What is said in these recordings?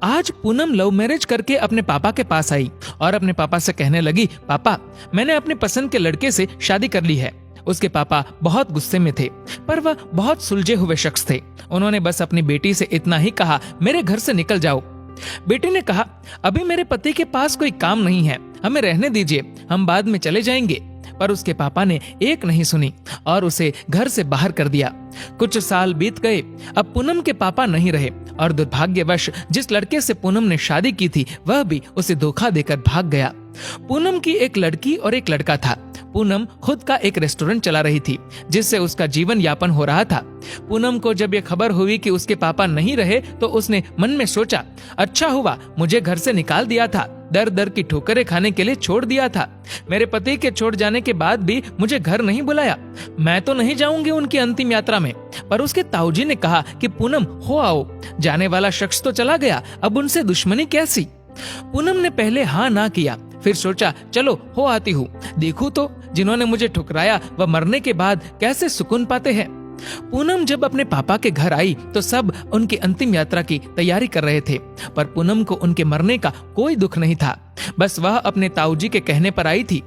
आज Poonam love marriage करके अपने पापा के पास आई और अपने पापा से कहने लगी, पापा मैंने अपने पसंद के लड़के से शादी कर ली है। उसके पापा बहुत गुस्से में थे, पर वह बहुत सुलझे हुए शख्स थे। उन्होंने बस अपनी बेटी से इतना ही कहा, मेरे घर से निकल जाओ। बेटी ने कहा, अभी मेरे पति के पास कोई काम नहीं है, हमें रहने दीजिए, हम बाद में चले जाएंगे। पर उसके पापा ने एक नहीं सुनी और उसे घर से बाहर कर दिया। कुछ साल बीत गए। अब पूनम के पापा नहीं रहे और दुर्भाग्यवश जिस लड़के से पूनम ने शादी की थी वह भी उसे धोखा देकर भाग गया। पूनम की एक लड़की और एक लड़का था। पूनम खुद का एक रेस्टोरेंट चला रही थी जिससे उसका जीवन यापन हो रहा था। पूनम को जब यह खबर हुई कि उसके पापा नहीं रहे तो उसने मन में सोचा, अच्छा हुआ मुझे घर से निकाल दिया था, दर दर की ठोकरें खाने के लिए छोड़ दिया था। मेरे पति के छोड़ जाने के बाद भी मुझे घर नहीं बुलाया। मैं तो नहीं जाऊंगी उनकी अंतिम यात्रा में। पर उसके ताऊजी ने कहा कि पूनम हो आओ, जाने वाला शख्स तो चला गया, अब उनसे दुश्मनी कैसी। पूनम ने पहले हाँ ना किया, फिर सोचा चलो हो आती हूँ, देखूं तो जिन्होंने मुझे ठुकराया वह मरने के बाद कैसे सुकून पाते हैं। पूनम जब अपने पापा के घर आई तो सब उनकी अंतिम यात्रा की तैयारी कर रहे थे, पर पूनम को उनके मरने का कोई दुख नहीं था। बस वह अपने ताऊजी के कहने पर आई थी।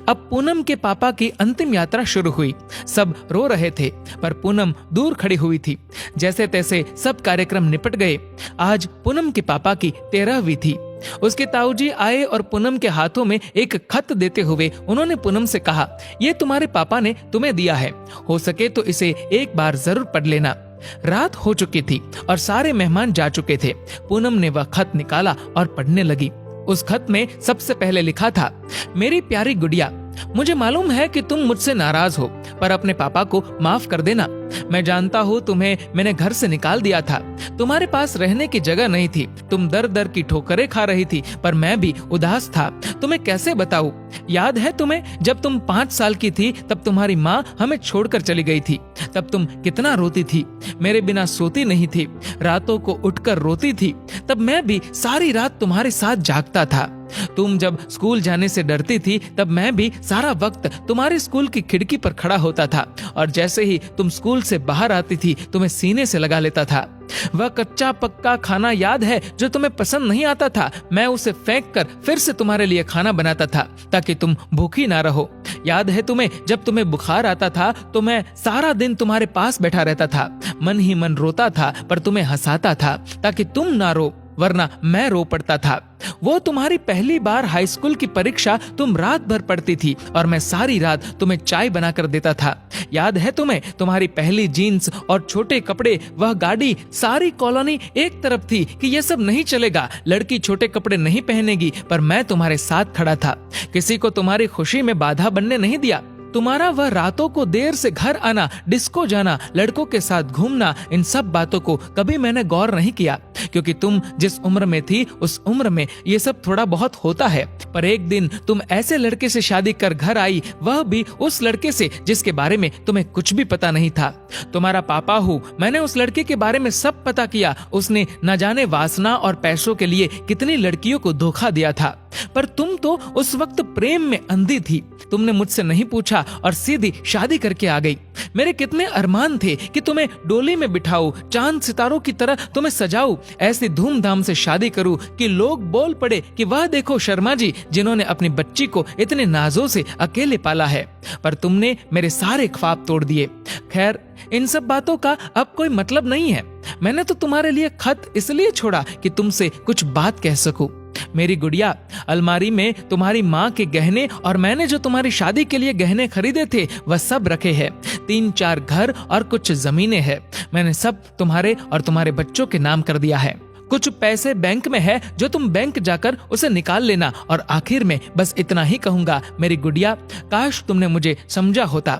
अब पूनम के पापा की अंतिम यात्रा शुरू हुई। सब रो रहे थे, पर पूनम दूर खड़ी हुई थी। जैसे तैसे सब कार्यक्रम निपट गए। आज पूनम के पापा की 13वीं थी। उसके ताऊजी आए और पूनम के हाथों में एक खत देते हुए उन्होंने पूनम से कहा, ये तुम्हारे पापा ने तुम्हें दिया है, हो सके तो इसे एक बार जरूर पढ़ लेना। रात हो चुकी थी और सारे मेहमान जा चुके थे। पूनम ने वह खत निकाला और पढ़ने लगी। उस खत में सबसे पहले लिखा था, मेरी प्यारी गुड़िया, मुझे मालूम है कि तुम मुझसे नाराज हो, पर अपने पापा को माफ कर देना। मैं जानता हूँ तुम्हें मैंने घर से निकाल दिया था, तुम्हारे पास रहने की जगह नहीं थी, तुम दर दर की ठोकरें खा रही थी, पर मैं भी उदास था। तुम्हें कैसे बताऊं? याद है तुम्हें जब तुम 5 साल की थी तब तुम्हारी माँ हमें छोड़कर चली गई थी। तब तुम कितना रोती थी, मेरे बिना सोती नहीं थी, रातों को उठकर रोती थी। तब मैं भी सारी रात तुम्हारे साथ जागता था। तुम जब स्कूल जाने से डरती थी तब मैं भी सारा वक्त तुम्हारे स्कूल की खिड़की पर खड़ा होता था और जैसे ही तुम स्कूल से बाहर आती थी तुम्हें सीने से लगा लेता था। वह कच्चा पक्का खाना याद है जो तुम्हें पसंद नहीं आता था, मैं उसे फेंक कर फिर से तुम्हारे लिए खाना बनाता था ताकि तुम भूखी ना रहो। याद है तुम्हें जब तुम्हें बुखार आता था तो मैं सारा दिन तुम्हारे पास बैठा रहता था, मन ही मन रोता था पर तुम्हें हंसाता था ताकि तुम ना रो, वरना मैं रो पड़ता था। वो तुम्हारी पहली बार हाई स्कूल की परीक्षा तुम रात भर पढ़ती थी और मैं सारी रात तुम्हें चाय बनाकर देता था। याद है तुम्हें तुम्हारी पहली जीन्स और छोटे कपड़े, वह गाड़ी, सारी कॉलोनी एक तरफ थी कि ये सब नहीं चलेगा, लड़की छोटे कपड़े नहीं पहनेगी, पर मैं तुम्हारे साथ खड़ा था, किसी को तुम्हारी खुशी में बाधा बनने नहीं दिया। तुम्हारा वह रातों को देर से घर आना, डिस्को जाना, लड़कों के साथ घूमना, इन सब बातों को कभी मैंने गौर नहीं किया, क्योंकि तुम जिस उम्र में थी उस उम्र में ये सब थोड़ा बहुत होता है। पर एक दिन तुम ऐसे लड़के से शादी कर घर आई, वह भी उस लड़के से जिसके बारे में तुम्हें कुछ भी पता नहीं था। तुम्हारा पापा हूँ, मैंने उस लड़के के बारे में सब पता किया। उसने न जाने वासना और पैसों के लिए कितनी लड़कियों को धोखा दिया था, पर तुम तो उस वक्त प्रेम में अंधी थी। तुमने मुझसे नहीं पूछा और सीधी शादी करके आ गई। मेरे कितने अरमान थे कि तुम्हें डोली में बिठाऊं, चांद सितारों की तरह तुम्हें सजाऊं, ऐसी धूमधाम से शादी करूं कि लोग बोल पड़े कि वह देखो शर्मा जी जिन्होंने अपनी बच्ची को इतने नाजों से अकेले पाला है। पर तुमने मेरे सारे ख्वाब तोड़ दिए। खैर, इन सब बातों का अब कोई मतलब नहीं है। मैंने तो तुम्हारे लिए खत इसलिए छोड़ा कि तुमसे कुछ बात कह सकूं। मेरी गुड़िया, अलमारी में तुम्हारी माँ के गहने और मैंने जो तुम्हारी शादी के लिए गहने खरीदे थे वह सब रखे हैं। 3-4 घर और कुछ जमीनें हैं। मैंने सब तुम्हारे और तुम्हारे बच्चों के नाम कर दिया है। कुछ पैसे बैंक में है जो तुम बैंक जाकर उसे निकाल लेना। और आखिर में बस इतना ही कहूंगा, मेरी गुड़िया, काश तुमने मुझे समझा होता।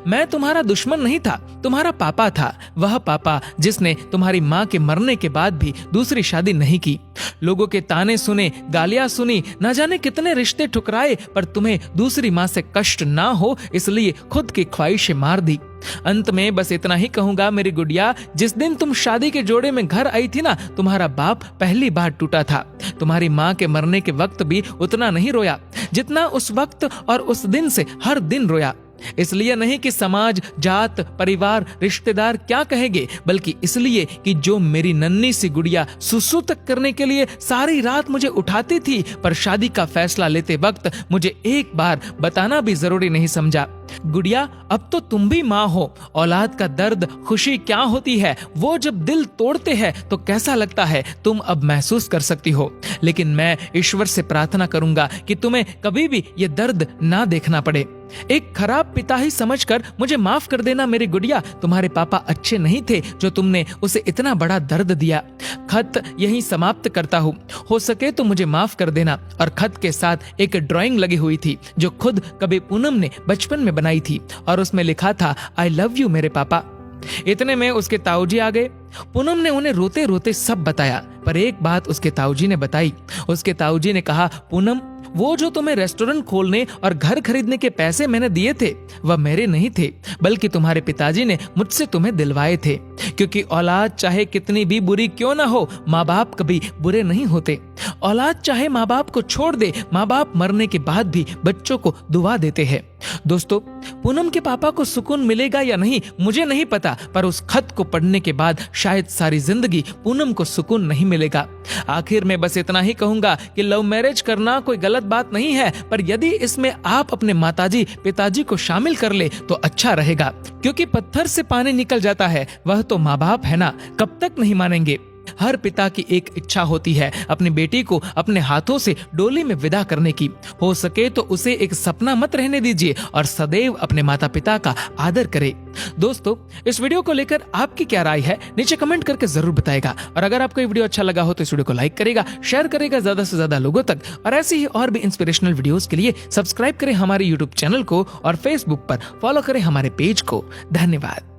मैं तुम्हारा दुश्मन नहीं था, तुम्हारा पापा था, वह पापा जिसने तुम्हारी माँ के मरने के बाद भी दूसरी शादी नहीं की। लोगों के ताने सुने, गालियां सुनी, न जाने कितने रिश्ते ठुकराए, पर तुम्हें दूसरी माँ से कष्ट ना हो इसलिए खुद की ख्वाहिशें मार दी। अंत में बस इतना ही कहूंगा, मेरी गुड़िया, जिस दिन तुम शादी के जोड़े में घर आई थी ना, तुम्हारा बाप पहली बार टूटा था। तुम्हारी माँ के मरने के वक्त भी उतना नहीं रोया जितना उस वक्त और उस दिन से हर दिन रोया। इसलिए नहीं कि समाज, जात, परिवार, रिश्तेदार क्या कहेंगे, बल्कि इसलिए कि जो मेरी नन्ही सी गुड़िया सुसु तक करने के लिए सारी रात मुझे उठाती थी, पर शादी का फैसला लेते वक्त मुझे एक बार बताना भी जरूरी नहीं समझा। गुड़िया, अब तो तुम भी माँ हो। औलाद का दर्द, खुशी क्या होती है, वो जब दिल तोड़ते हैं तो कैसा लगता है, तुम अब महसूस कर सकती हो। लेकिन मैं ईश्वर से प्रार्थना करूंगा कि तुम्हें कभी भी ये दर्द ना देखना पड़े। एक खराब पिता ही समझकर मुझे माफ कर देना मेरी गुड़िया। तुम्हारे पापा अच्छे नहीं थे जो तुमने उसे इतना बड़ा दर्द दिया। खत यहीं समाप्त करता हूँ, हो सके तो मुझे माफ कर देना। और खत के साथ एक ड्राइंग लगी हुई थी जो खुद कभी पूनम ने बचपन में बनाई थी, और उसमें लिखा था, आई लव यू मेरे पापा। इतने में उसके ताऊजी आ गए। पूनम ने उन्हें रोते रोते सब बताया, पर एक बात उसके ताऊजी ने बताई। उसके ताऊजी ने कहा, पूनम, वो जो तुम्हें रेस्टोरेंट खोलने और घर खरीदने के पैसे मैंने दिए थे, वह मेरे नहीं थे, बल्कि तुम्हारे पिताजी ने मुझसे तुम्हें दिलवाए थे। क्योंकि औलाद चाहे कितनी भी बुरी क्यों ना हो, माँ बाप कभी बुरे नहीं होते। औलाद चाहे माँ बाप को छोड़ दे, माँ बाप मरने के बाद भी बच्चों को दुआ देते हैं। दोस्तों, पूनम के पापा को सुकून मिलेगा या नहीं मुझे नहीं पता, पर उस खत को पढ़ने के बाद शायद सारी जिंदगी पूनम को सुकून नहीं मिलेगा। आखिर में बस इतना ही कहूंगा कि लव मैरिज करना कोई गलत बात नहीं है, पर यदि इसमें आप अपने माताजी, पिताजी को शामिल कर ले तो अच्छा रहेगा। क्योंकि पत्थर से पानी निकल जाता है, वह तो माँ बाप है ना, कब तक नहीं मानेंगे। हर पिता की एक इच्छा होती है अपनी बेटी को अपने हाथों से डोली में विदा करने की। हो सके तो उसे एक सपना मत रहने दीजिए और सदैव अपने माता पिता का आदर करे। दोस्तों, इस वीडियो को लेकर आपकी क्या राय है नीचे कमेंट करके जरूर बताएगा। और अगर आपको ये वीडियो अच्छा लगा हो तो इस वीडियो को लाइक करेगा, शेयर करेगा ज्यादा से ज्यादा लोगों तक। और ऐसी ही और भी इंस्पिरेशनल वीडियोस के लिए सब्सक्राइब करें हमारे यूट्यूब चैनल को और फेसबुक पर फॉलो करें हमारे पेज को। धन्यवाद।